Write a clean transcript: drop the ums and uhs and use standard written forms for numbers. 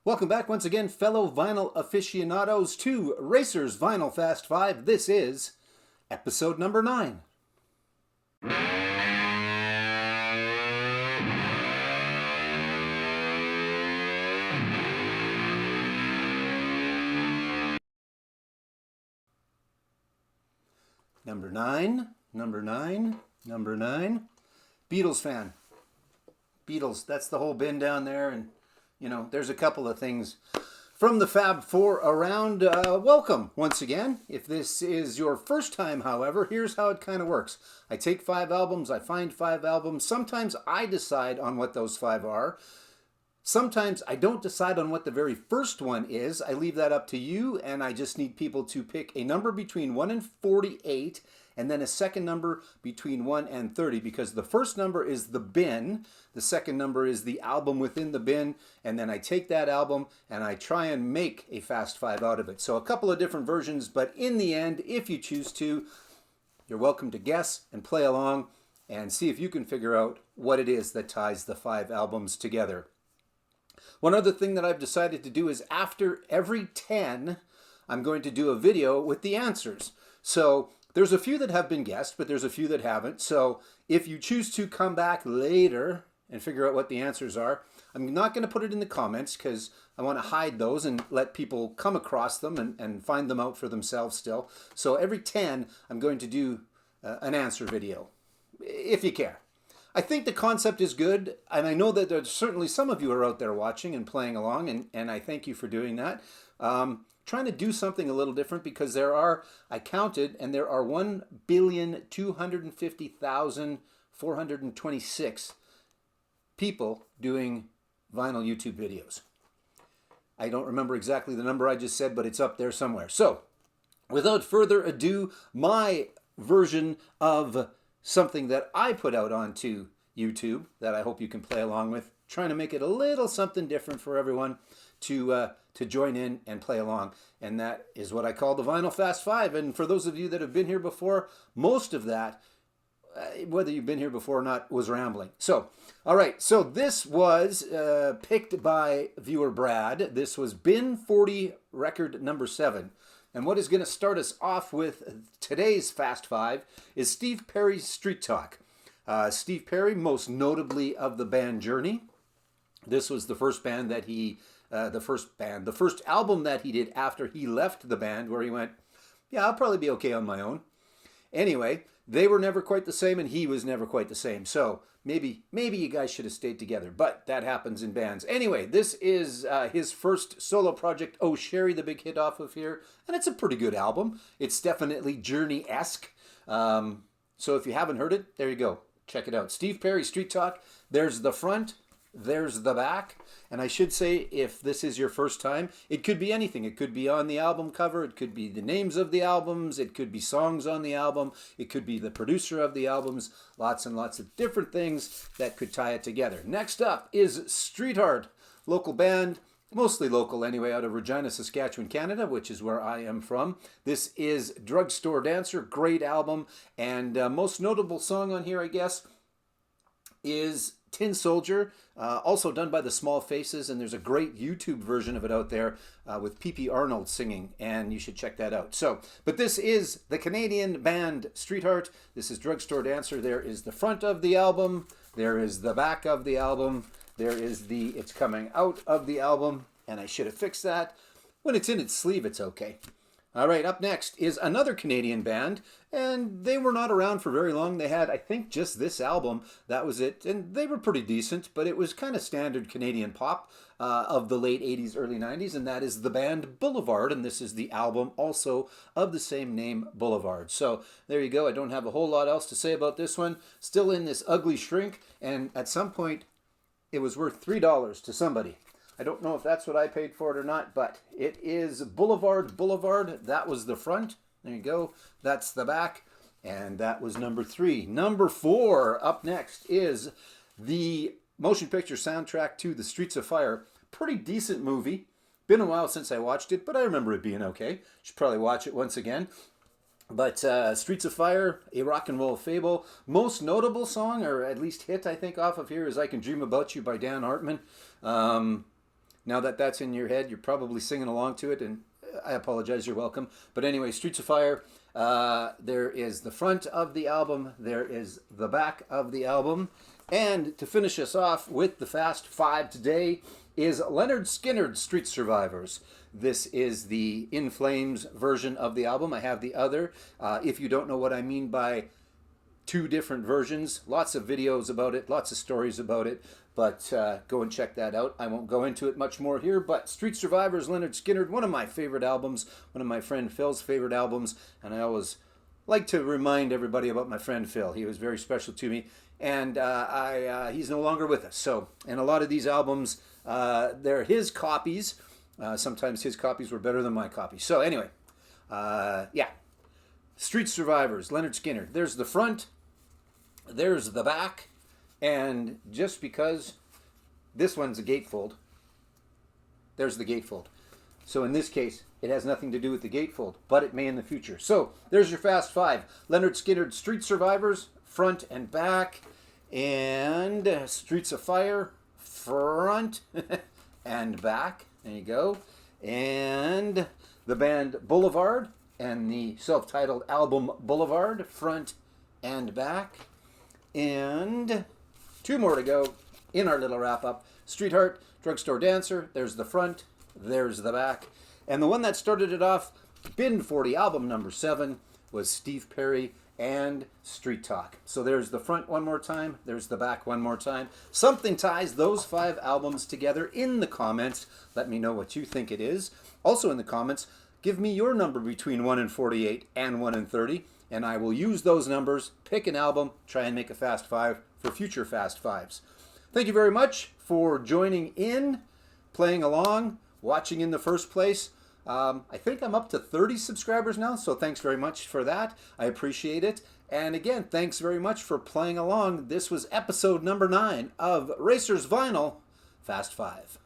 Welcome back once again, fellow vinyl aficionados, to Racers Vinyl Fast 5. This is episode number 9. Number 9, number 9, number 9. Beatles fan. Beatles, that's the whole bin down there, and there's a couple of things from the Fab Four around. Welcome once again. If this is your first time, however, here's how it kind of works. I take 5 albums, I find 5 albums. Sometimes I decide on what those 5 are. Sometimes I don't decide on what the very first one is. I leave that up to you, and I just need people to pick a number between 1 and 48, and then a second number between 1 and 30, because the first number is the bin, the second number is the album within the bin, and then I take that album and I try and make a Fast Five out of it. So a couple of different versions, but in the end, if you choose to, you're welcome to guess and play along and see if you can figure out what it is that ties the 5 albums together. One other thing that I've decided to do is after every 10, I'm going to do a video with the answers. So there's a few that have been guessed, but there's a few that haven't. So if you choose to come back later and figure out what the answers are, I'm not going to put it in the comments because I want to hide those and let people come across them and find them out for themselves still. So every 10, I'm going to do an answer video, if you care. I think the concept is good, and I know that there's certainly some of you are out there watching and playing along, and I thank you for doing that. Trying to do something a little different because I counted, and there are 1,250,426 people doing vinyl YouTube videos. I don't remember exactly the number I just said, but it's up there somewhere. So, without further ado, my version of something that I put out onto YouTube that I hope you can play along with, trying to make it a little something different for everyone to join in and play along. And that is what I call the Vinyl Fast 5. And for those of you that have been here before, most of that, whether you've been here before or not, was rambling. So, all right. So this was picked by viewer Brad. This was Bin 40 record number 7. And what is going to start us off with today's Fast Five is Steve Perry's Street Talk. Steve Perry, most notably of the band Journey. This was the first band that the first album that he did after he left the band, where he went, yeah, I'll probably be okay on my own. Anyway, they were never quite the same, and he was never quite the same. So maybe you guys should have stayed together, but that happens in bands. Anyway, this is his first solo project, Oh Sherry, the big hit off of here, and it's a pretty good album. It's definitely Journey-esque. So if you haven't heard it, there you go. Check it out. Steve Perry, Street Talk. There's the front. There's the back. And I should say, if this is your first time, it could be anything. It could be on the album cover. It could be the names of the albums. It could be songs on the album. It could be the producer of the albums. Lots and lots of different things that could tie it together. Next up is Street Art, local band, mostly local anyway, out of Regina, Saskatchewan, Canada, which is where I am from. This is Drugstore Dancer, great album. And most notable song on here, I guess, is Tin Soldier, also done by the Small Faces, and there's a great YouTube version of it out there with P.P. Arnold singing, and you should check that out. But this is the Canadian band Street Art. This is Drugstore Dancer. There is the front of the album. There is the back of the album. There is it's coming out of the album, and I should have fixed that. When it's in its sleeve, it's okay. All right, up next is another Canadian band, and they were not around for very long. They had, I think, just this album. That was it, and they were pretty decent, but it was kind of standard Canadian pop of the late 80s, early 90s, and that is the band Boulevard, and this is the album also of the same name, Boulevard. So there you go. I don't have a whole lot else to say about this one. Still in this ugly shrink, and at some point, it was worth $3 to somebody. I don't know if that's what I paid for it or not, but it is Boulevard. That was the front. There you go. That's the back. And that was number 3. Number 4 up next is the motion picture soundtrack to The Streets of Fire. Pretty decent movie. Been a while since I watched it, but I remember it being okay. Should probably watch it once again. But Streets of Fire, a rock and roll fable. Most notable song, or at least hit, I think, off of here is I Can Dream About You by Dan Hartman. Now that that's in your head, you're probably singing along to it, and I apologize, you're welcome. But anyway, Streets of Fire, there is the front of the album, there is the back of the album, and to finish us off with the Fast Five today is Leonard Skinner's Street Survivors. This is the In Flames version of the album. I have the other. If you don't know what I mean by two different versions, lots of videos about it, lots of stories about it, but go and check that out. I won't go into it much more here, but Street Survivors, Leonard Skinner, one of my favorite albums, one of my friend Phil's favorite albums, and I always like to remind everybody about my friend Phil. He was very special to me, and he's no longer with us. So, and a lot of these albums, they're his copies. Sometimes his copies were better than my copies. So anyway, yeah. Street Survivors, Leonard Skinner. There's the front, there's the back, and just because this one's a gatefold, there's the gatefold. So in this case, it has nothing to do with the gatefold, but it may in the future. So there's your Fast Five. Leonard Skinner, Street Survivors, front and back, and Streets of Fire, front and back. There you go. And the band Boulevard and the self-titled album Boulevard, front and back. And two more to go in our little wrap-up. Streetheart, Drugstore Dancer, there's the front, there's the back. And the one that started it off, Bin 40, album number 7, was Steve Perry and Street Talk. So there's the front one more time, there's the back one more time. Something ties those 5 albums together in the comments. Let me know what you think it is. Also in the comments, give me your number between 1 and 48 and 1 and 30, and I will use those numbers, pick an album, try and make a Fast Five for future Fast Fives. Thank you very much for joining in, playing along, watching in the first place. I think I'm up to 30 subscribers now, so thanks very much for that. I appreciate it. And again, thanks very much for playing along. This was episode number 9 of Racers Vinyl Fast Five.